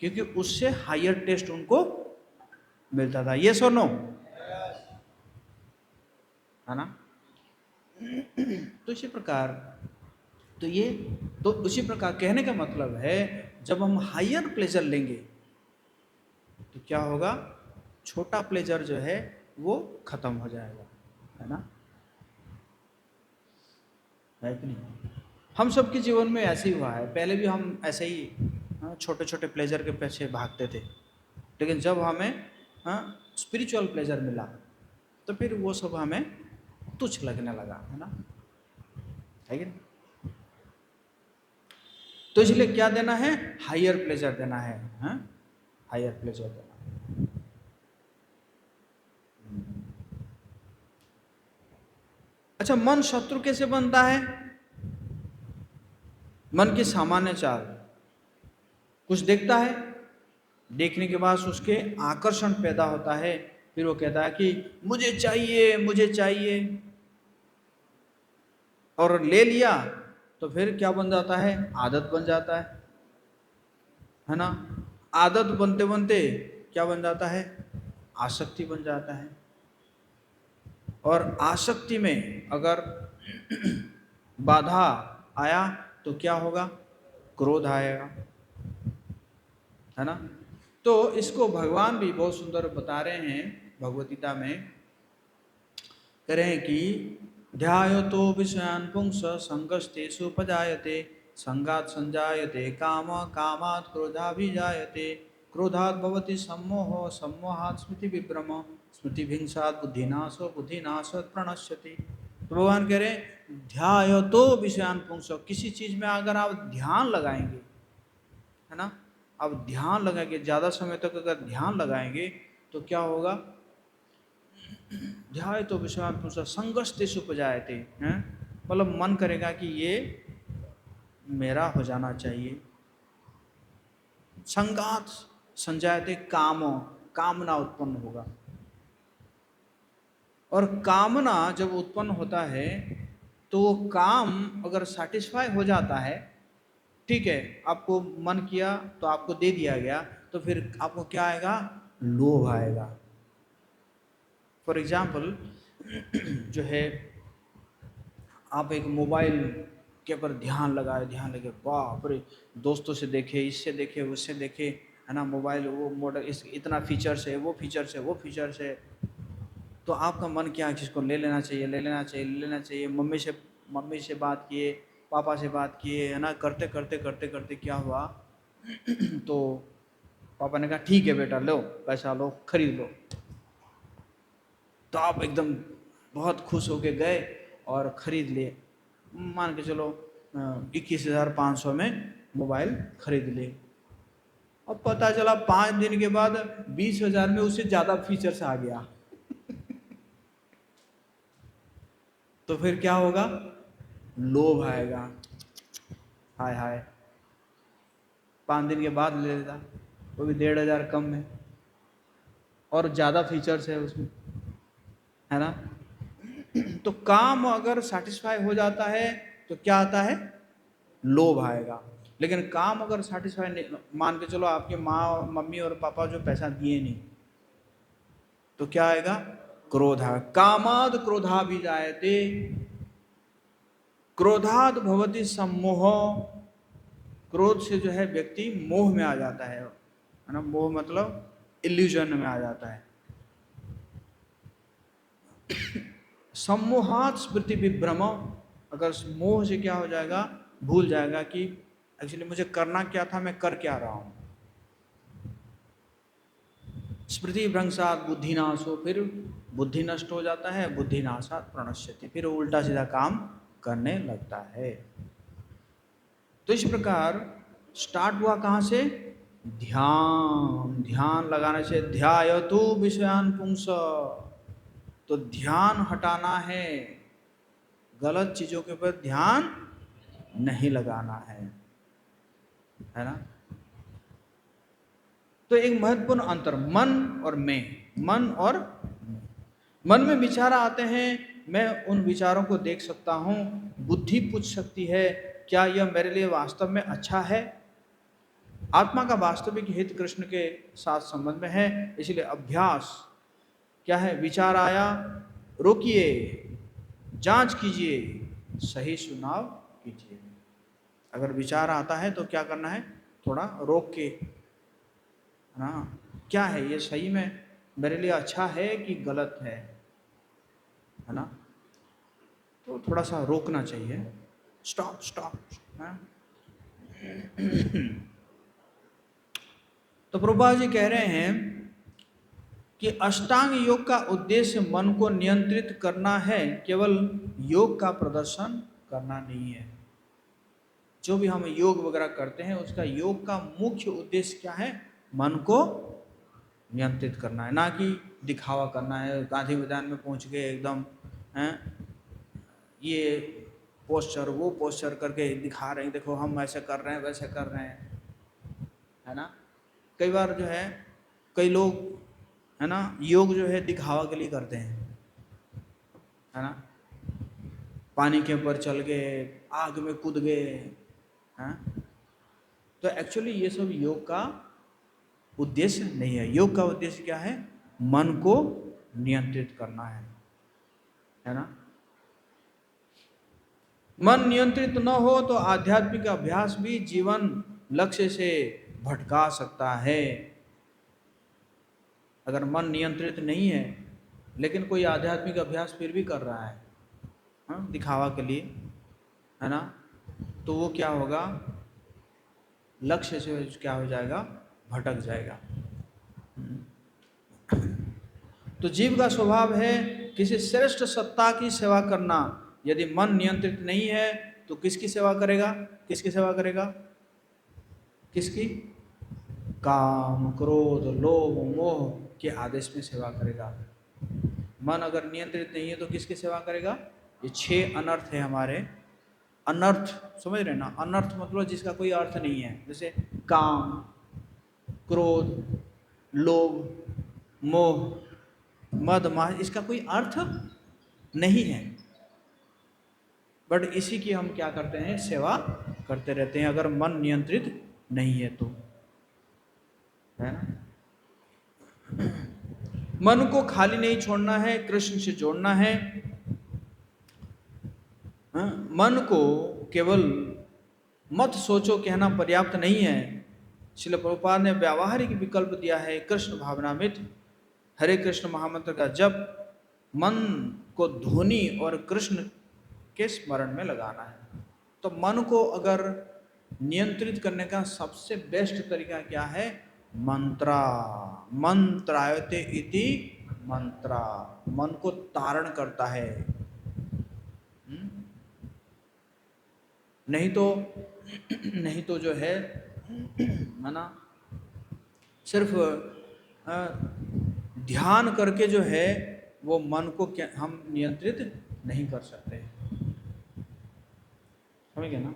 क्योंकि उससे हायर टेस्ट उनको मिलता था। ये सो नो, है ना। तो इसी प्रकार तो उसी प्रकार कहने का मतलब है, जब हम हायर प्लेजर लेंगे तो क्या होगा? छोटा प्लेजर जो है वो खत्म हो जाएगा, है ना, है कि नहीं? हम सबके जीवन में ऐसे ही हुआ है। पहले भी हम ऐसे ही छोटे छोटे प्लेजर के पीछे भागते थे, लेकिन जब हमें स्पिरिचुअल प्लेजर मिला तो फिर वो सब हमें तुच्छ लगने लगा, है ना, है कि नहीं? तो इसलिए क्या देना है? हायर प्लेजर देना है, हायर प्लेजर देना है। अच्छा, मन शत्रु कैसे बनता है? मन की सामान्य चाल, कुछ देखता है, देखने के बाद उसके आकर्षण पैदा होता है, फिर वो कहता है कि मुझे चाहिए मुझे चाहिए, और ले लिया तो फिर क्या बन जाता है, आदत बन जाता है ना। आदत बनते बनते क्या बन जाता है, आसक्ति बन जाता है, और आसक्ति में अगर बाधा आया तो क्या होगा, क्रोध आएगा, है ना। तो इसको भगवान भी बहुत सुंदर बता रहे हैं भगवद गीता में, कह रहे हैं कि ध्यायतो विषयान् पुंस संगस्तेषु उपजायते, संगात् संजायते काम, कामात् क्रोधाभिजायते, क्रोधात् भवति सम्मोहो, सम्मोहात् स्मृति विभ्रम, स्मृति भींसात् बुद्धिनाशो, बुद्धिनाशात् प्रणश्यति। तो भगवान कह रहे हैं ध्यायतो विषयान् पुंस, किसी चीज में अगर आप ध्यान लगाएंगे, है ना, अब ध्यान लगाएंगे, ज्यादा समय तक अगर ध्यान लगाएंगे तो क्या होगा, ध्याय तो विश्वान पुरुष संगस्तेषु उपजायते हैं, मतलब मन करेगा कि ये मेरा हो जाना चाहिए। संगात संजायते कामो, कामना उत्पन्न होगा, और कामना जब उत्पन्न होता है तो वो काम अगर सेटिस्फाई हो जाता है, ठीक है, आपको मन किया तो आपको दे दिया गया, तो फिर आपको क्या आएगा, लोभ आएगा। फॉर एग्जाम्पल जो है, आप एक मोबाइल के ऊपर ध्यान लगाए, ध्यान लगे, बाप रे, दोस्तों से देखे, इससे देखे, उससे देखे, है ना, मोबाइल वो मॉडल इस इतना फीचर्स है, वो फीचर्स है, वो फीचर्स है, तो आपका मन क्या है, किसको ले लेना चाहिए, ले लेना चाहिए, ले लेना चाहिए। मम्मी से बात किए, पापा से बात किए, है ना, करते करते करते करते क्या हुआ तो पापा ने कहा ठीक है बेटा, लो पैसा लो, खरीद लो। तो आप एकदम बहुत खुश होके गए और ख़रीद लिए, मान के चलो 21,500 में मोबाइल खरीद लिए। अब पता चला 5 दिन के बाद 20,000 में उससे ज़्यादा फीचर्स आ गया तो फिर क्या होगा, लोभ आएगा, हाय हाय, 5 दिन के बाद ले लेता, वो भी 1,500 कम में और ज़्यादा फीचर्स है उसमें, है ना। तो काम अगर सेटिस्फाई हो जाता है तो क्या आता है, लोभ आएगा। लेकिन काम अगर सेटिस्फाई नहीं, मान के चलो आपके माँ मम्मी और पापा जो पैसा दिए नहीं, तो क्या आएगा, क्रोधा, कामाद क्रोधा भी जायते, क्रोधाद भवति सम्मोह, क्रोध से जो है व्यक्ति मोह में आ जाता है ना, मोह मतलब इल्यूजन में आ जाता है। सम्मोहात स्मृति विभ्रम, अगर मोह से क्या हो जाएगा, भूल जाएगा कि एक्चुअली मुझे करना क्या था, मैं कर क्या रहा हूं। स्मृति भ्रंशात बुद्धिनाशो, फिर बुद्धि नष्ट हो जाता है, बुद्धिनाशात प्रणश्यति, फिर उल्टा सीधा काम करने लगता है। तो इस प्रकार स्टार्ट हुआ कहां से, ध्यान, ध्यान लगाने से, ध्यायतु विषयान पुंस, तो ध्यान हटाना है, गलत चीजों के ऊपर ध्यान नहीं लगाना है ना। तो एक महत्वपूर्ण अंतर मन और मन और मन में विचार आते हैं, मैं उन विचारों को देख सकता हूं, बुद्धि पूछ सकती है क्या यह मेरे लिए वास्तव में अच्छा है। आत्मा का वास्तविक हित कृष्ण के साथ संबंध में है, इसलिए अभ्यास क्या है, विचार आया रोकिए, जांच कीजिए, सही चुनाव कीजिए। अगर विचार आता है तो क्या करना है, थोड़ा रोक के, ना, क्या है ये, सही में मेरे लिए अच्छा है कि गलत है ना, तो थोड़ा सा रोकना चाहिए, स्टॉप स्टॉप। तो प्रभुपाद जी कह रहे हैं कि अष्टांग योग का उद्देश्य मन को नियंत्रित करना है, केवल योग का प्रदर्शन करना नहीं है। जो भी हम योग वगैरह करते हैं उसका योग का मुख्य उद्देश्य क्या है, मन को नियंत्रित करना है, ना कि दिखावा करना है। गांधी मैदान में पहुंच गए एकदम हैं, ये पोस्चर वो पोस्चर करके दिखा रहे हैं, देखो हम ऐसे कर रहे हैं वैसे कर रहे हैं, है ना। कई बार जो है कई लोग, है ना, योग जो है दिखावा के लिए करते हैं, है ना। पानी के ऊपर चल गए, आग में कूद गए, हैं। तो एक्चुअली ये सब योग का उद्देश्य नहीं है। योग का उद्देश्य क्या है? मन को नियंत्रित करना है ना। मन नियंत्रित न हो तो आध्यात्मिक अभ्यास भी जीवन लक्ष्य से भटका सकता है। अगर मन नियंत्रित नहीं है लेकिन कोई आध्यात्मिक अभ्यास फिर भी कर रहा है, हाँ, दिखावा के लिए, है ना, तो वो क्या होगा? लक्ष्य से क्या हो जाएगा? भटक जाएगा। तो जीव का स्वभाव है किसी श्रेष्ठ सत्ता की सेवा करना। यदि मन नियंत्रित नहीं है तो किसकी सेवा करेगा? किसकी सेवा करेगा? किसकी? काम, क्रोध, लोभ, मोह के आदेश में सेवा करेगा। मन अगर नियंत्रित नहीं है तो किसकी सेवा करेगा? ये 6 अनर्थ है हमारे। अनर्थ समझ रहे ना? अनर्थ मतलब जिसका कोई अर्थ नहीं है, जैसे काम, क्रोध, लोभ, मोह, मद माह, इसका कोई अर्थ नहीं है, बट इसी की हम क्या करते हैं? सेवा करते रहते हैं, अगर मन नियंत्रित नहीं है तो, है ना। मन को खाली नहीं छोड़ना है, कृष्ण से जोड़ना है। हाँ? मन को केवल मत सोचो कहना पर्याप्त नहीं है। श्रील प्रभुपाद ने व्यावहारिक विकल्प दिया है, कृष्ण भावनामृत, हरे कृष्ण महामंत्र का जप, मन को धोनी और कृष्ण के स्मरण में लगाना है। तो मन को अगर नियंत्रित करने का सबसे बेस्ट तरीका क्या है? मंत्रा। मंत्रायते इति मंत्रा, मन को तारण करता है। नहीं तो जो है ना, सिर्फ ध्यान करके जो है वो मन को क्या हम नियंत्रित नहीं कर सकते, समझ गए ना।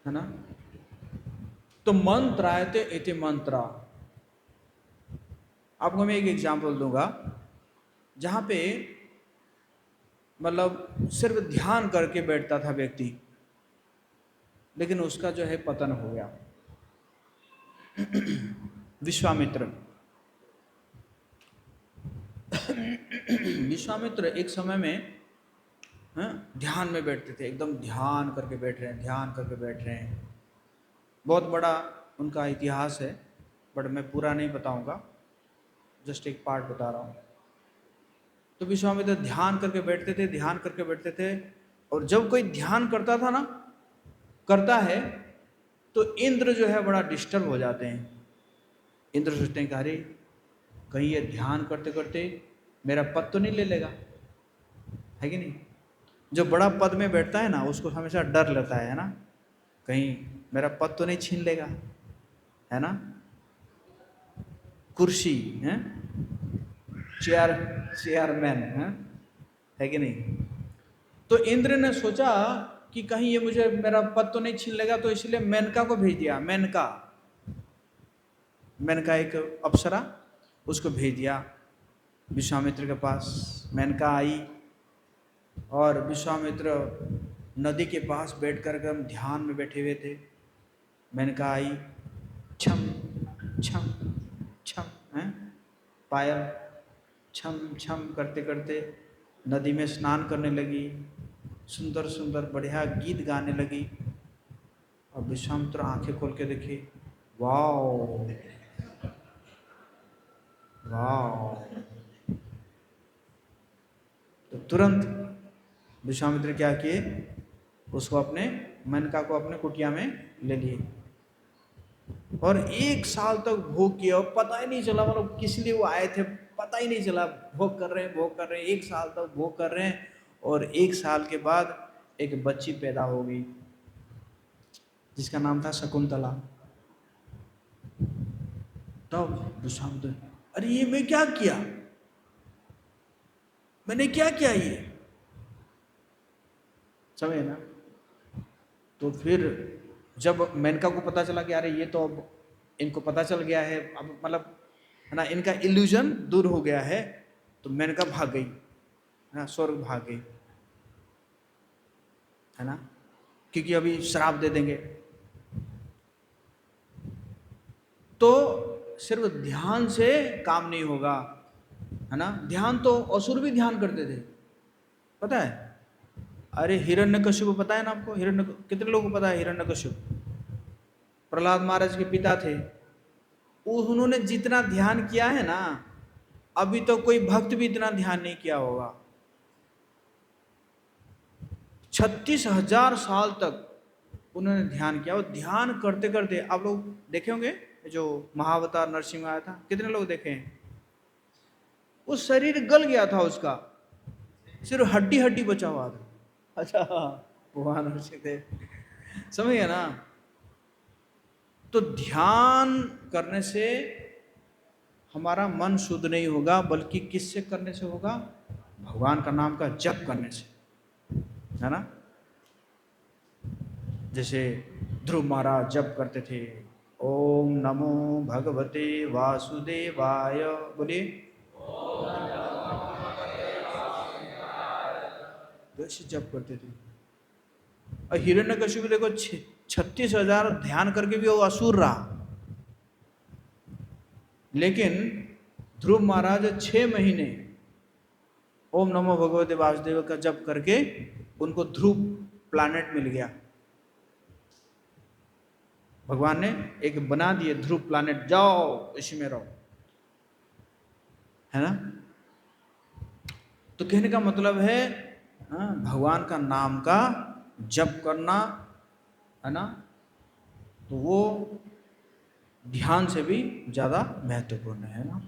है ना। तो मंत्रायते इति मंत्रा। आपको मैं एक एग्जांपल दूंगा जहां पे मतलब सिर्फ ध्यान करके बैठता था व्यक्ति, लेकिन उसका जो है पतन हो गया। विश्वामित्र। विश्वामित्र एक समय में, हाँ, ध्यान में बैठते थे, एकदम ध्यान करके बैठ रहे हैं, ध्यान करके बैठ रहे हैं। बहुत बड़ा उनका इतिहास है, बट मैं पूरा नहीं बताऊंगा, जस्ट एक पार्ट बता रहा हूँ। तो विश्वामित्र ध्यान करके बैठते थे, ध्यान करके बैठते थे, और जब कोई ध्यान करता था ना, करता है, तो इंद्र जो है बड़ा डिस्टर्ब हो जाते हैं। इंद्र सोचते हैं कि अरे कहीं ये ध्यान करते करते मेरा पद तो नहीं ले लेगा, है कि नहीं। जो बड़ा पद में बैठता है ना उसको हमेशा डर लगता है ना, कहीं मेरा पद तो नहीं छीन लेगा, है ना। कुर्सी है, चेयरमैन है कि नहीं। तो इंद्र ने सोचा कि कहीं ये मुझे मेरा पद तो नहीं छीन लेगा, तो इसलिए मेनका को भेज दिया। मेनका एक अप्सरा, उसको भेज दिया विश्वामित्र के पास। मेनका आई और विश्वामित्र नदी के पास बैठकर हम ध्यान में बैठे हुए थे। मेनका आई, छम छम छम हैं, पायल छम छम करते करते नदी में स्नान करने लगी, सुंदर सुंदर बढ़िया गीत गाने लगी। और विश्वामित्र आंखें खोल के देखे, वाओ वाओ। तो तुरंत विश्वामित्र क्या किए, उसको अपने मेनका को अपने कुटिया में ले लिए और 1 साल तक भोग किया, और पता ही नहीं चला, मतलब किस लिए वो आए थे पता ही नहीं चला। भोग कर रहे हैं 1 साल तक भोग कर रहे हैं, और 1 साल के बाद एक बच्ची पैदा हो गई जिसका नाम था शकुंतला। तब विश्वामित्र अरे ये मैं क्या किया, मैंने क्या किया ये, समझे ना। तो फिर जब मेनका को पता चला कि अरे ये तो अब इनको पता चल गया है, अब मतलब है ना, इनका इल्यूजन दूर हो गया है, तो मेनका भाग गई, है ना, स्वर्ग भाग गई, है ना, क्योंकि अभी श्राप दे देंगे। तो सिर्फ ध्यान से काम नहीं होगा, है ना। ध्यान तो असुर भी ध्यान करते थे, पता है। अरे हिरण्यकशिपु पता है ना आपको, हिरण्य, कितने लोगों को पता है हिरण्यकशिपु प्रहलाद महाराज के पिता थे। उन्होंने जितना ध्यान किया है ना, अभी तो कोई भक्त भी इतना ध्यान नहीं किया होगा। 36,000 साल तक उन्होंने ध्यान किया। और ध्यान करते करते आप लोग देखे होंगे जो महाअवतार नरसिंह आया था, कितने लोग देखे हैं। वो शरीर गल गया था उसका, सिर्फ हड्डी हड्डी बचा हुआ था। अच्छा, भगवान नरसिंह थे, समझ गया ना। तो ध्यान करने से हमारा मन शुद्ध नहीं होगा, बल्कि किससे करने से होगा, भगवान का नाम का जप करने से, है ना। जैसे ध्रुव महाराज जप करते थे, ओम नमो भगवते वासुदेवाय, बोलिए। वैसे जप करते थे। और हिरण्यकशिपु देखो 36,000 ध्यान करके भी वो असुर रहा, लेकिन ध्रुव महाराज 6 महीने ओम नमो भगवते वासुदेव का जप करके उनको ध्रुव प्लैनेट मिल गया। भगवान ने एक बना दिए ध्रुव प्लैनेट, जाओ इसी में रहो, है ना। तो कहने का मतलब है भगवान का नाम का जप करना, है ना, तो वो ध्यान से भी ज्यादा महत्वपूर्ण है ना।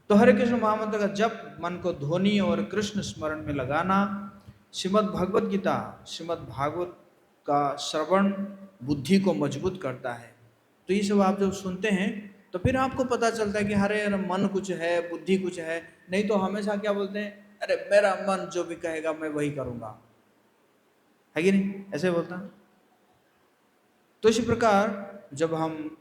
तो हरे कृष्ण महामंत्र का जप मन को ध्वनि और कृष्ण स्मरण में लगाना। श्रीमद् भगवत गीता, श्रीमद् भागवत का श्रवण बुद्धि को मजबूत करता है। तो ये सब आप जब सुनते हैं तो फिर आपको पता चलता है कि अरे मन कुछ है, बुद्धि कुछ है। नहीं तो हमेशा क्या बोलते हैं, अरे मेरा मन जो भी कहेगा मैं वही करूंगा, है कि नहीं, ऐसे बोलता है। तो इसी प्रकार जब हम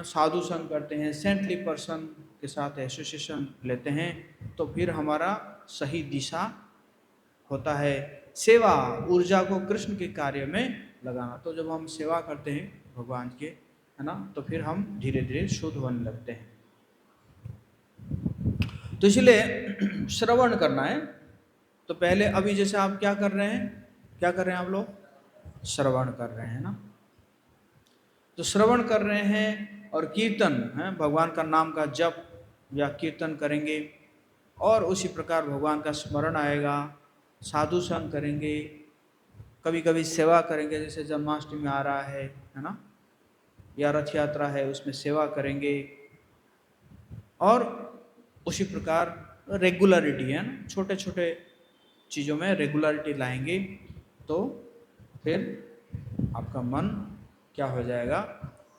साधु संग करते हैं, सेंटली पर्सन के साथ एसोसिएशन लेते हैं, तो फिर हमारा सही दिशा होता है। सेवा, ऊर्जा को कृष्ण के कार्य में लगाना। तो जब हम सेवा करते हैं भगवान के, है ना, तो फिर हम धीरे धीरे शुद्ध होने लगते हैं। तो इसलिए श्रवण करना है। तो पहले अभी जैसे आप क्या कर रहे हैं, क्या कर रहे हैं आप लोग, श्रवण कर रहे हैं ना। तो श्रवण कर रहे हैं और कीर्तन है, भगवान का नाम का जप या कीर्तन करेंगे, और उसी प्रकार भगवान का स्मरण आएगा। साधु संग करेंगे, कभी कभी सेवा करेंगे, जैसे जन्माष्टमी आ रहा है ना, या रथ यात्रा है, उसमें सेवा करेंगे। और उसी प्रकार रेगुलरिटी है ना, छोटे छोटे चीज़ों में रेगुलरिटी लाएंगे, तो फिर आपका मन क्या हो जाएगा,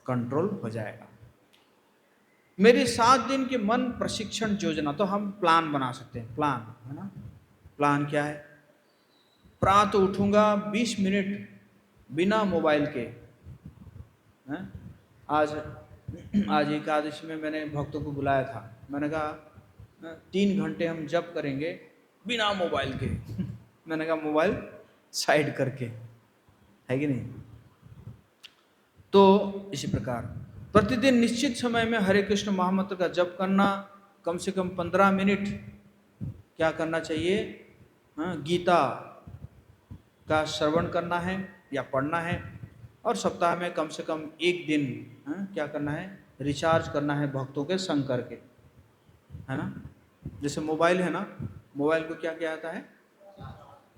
कंट्रोल हो जाएगा। मेरी 7 दिन की मन प्रशिक्षण योजना, तो हम प्लान बना सकते हैं, प्लान, है ना। प्लान क्या है, प्रातः उठूंगा 20 मिनट बिना मोबाइल के, हैं? आज एकादशी में मैंने भक्तों को बुलाया था, मैंने कहा 3 घंटे हम जप करेंगे बिना मोबाइल के। मैंने कहा मोबाइल साइड करके, है कि नहीं। तो इसी प्रकार प्रतिदिन निश्चित समय में हरे कृष्ण महामंत्र का जप करना, कम से कम 15 मिनट क्या करना चाहिए, गीता का श्रवण करना है या पढ़ना है। और सप्ताह में कम से कम 1 दिन क्या करना है, रिचार्ज करना है भक्तों के संग करके, है ना। जैसे मोबाइल है ना, मोबाइल को क्या किया जाता है,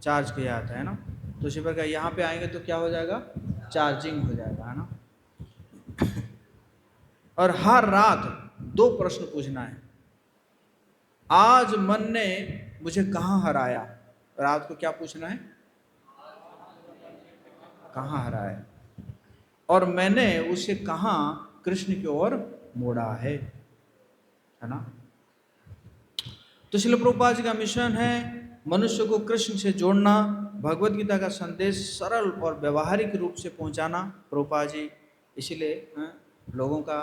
चार्ज किया जाता है ना। तो इसी प्रकार यहाँ पे आएंगे तो क्या हो जाएगा, चार्जिंग हो जाएगा, है ना। और हर रात 2 प्रश्न पूछना है, आज मन ने मुझे कहाँ हराया। रात को क्या पूछना है, कहाँ हराया, और मैंने उसे कहाँ कृष्ण की ओर मोड़ा है ना। तो श्रील प्रभुपाद जी का मिशन है मनुष्य को कृष्ण से जोड़ना, भगवत गीता का संदेश सरल और व्यवहारिक रूप से पहुंचाना। प्रभुपाद जी इसीलिए लोगों का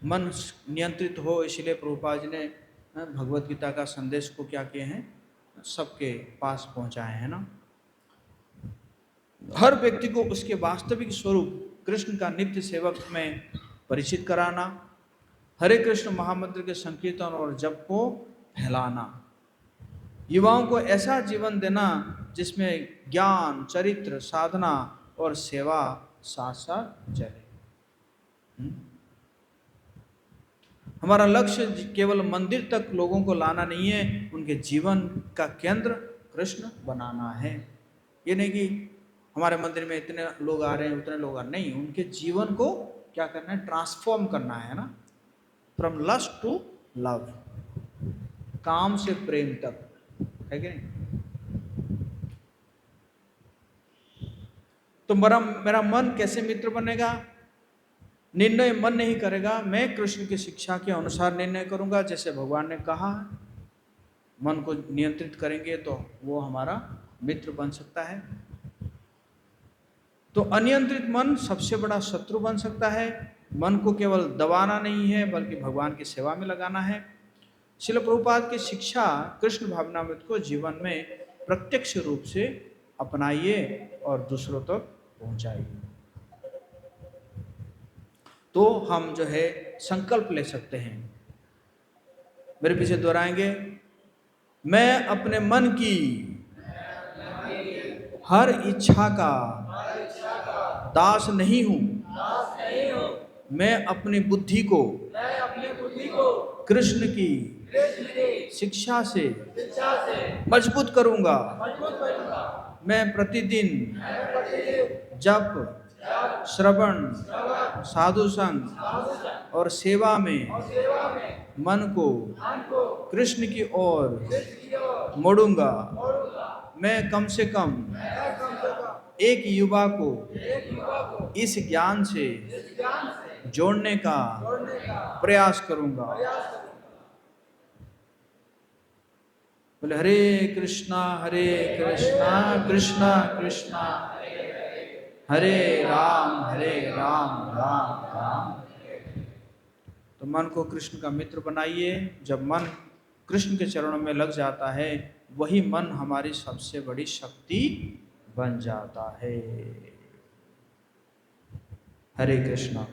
मन नियंत्रित हो, इसीलिए प्रभुपाद जी ने भगवत गीता का संदेश को क्या किए हैं, सबके पास पहुंचाए हैं ना। हर व्यक्ति को उसके वास्तविक स्वरूप कृष्ण का नित्य सेवक में परिचित कराना, हरे कृष्ण महामंत्र के संकीर्तन और जप को फैलाना, युवाओं को ऐसा जीवन देना जिसमें ज्ञान, चरित्र, साधना और सेवा साथ साथ चले। हमारा लक्ष्य केवल मंदिर तक लोगों को लाना नहीं है, उनके जीवन का केंद्र कृष्ण बनाना है। ये नहीं कि हमारे मंदिर में इतने लोग आ रहे हैं, उतने लोग आ रहे, नहीं, उनके जीवन को क्या करना है, ट्रांसफॉर्म करना है ना, फ्रॉम लस्ट टू लव, काम से प्रेम तक, है कि नहीं। तो मेरा मन कैसे मित्र बनेगा? निर्णय मन नहीं करेगा, मैं कृष्ण की शिक्षा के अनुसार निर्णय करूंगा, जैसे भगवान ने कहा। मन को नियंत्रित करेंगे तो वो हमारा मित्र बन सकता है। तो अनियंत्रित मन सबसे बड़ा शत्रु बन सकता है। मन को केवल दबाना नहीं है, बल्कि भगवान की सेवा में लगाना है। श्रील प्रभुपाद की शिक्षा कृष्ण भावनामृत को जीवन में प्रत्यक्ष रूप से अपनाइए और दूसरों तक पहुंचाइए। तो हम जो है संकल्प ले सकते हैं, मेरे पीछे दोहराएंगे। मैं अपने मन की हर इच्छा का दास नहीं हूं, मैं अपनी बुद्धि को कृष्ण की शिक्षा से मजबूत करूंगा। मैं प्रतिदिन जप, श्रवण, साधु संग और सेवा में मन को कृष्ण की ओर मोड़ूंगा। मैं कम से कम एक युवा को इस ज्ञान से जोड़ने का प्रयास करूंगा। बोले हरे कृष्णा कृष्णा कृष्णा हरे राम राम राम। तो मन को कृष्ण का मित्र बनाइए। जब मन कृष्ण के चरणों में लग जाता है, वही मन हमारी सबसे बड़ी शक्ति बन जाता है। हरे कृष्णा।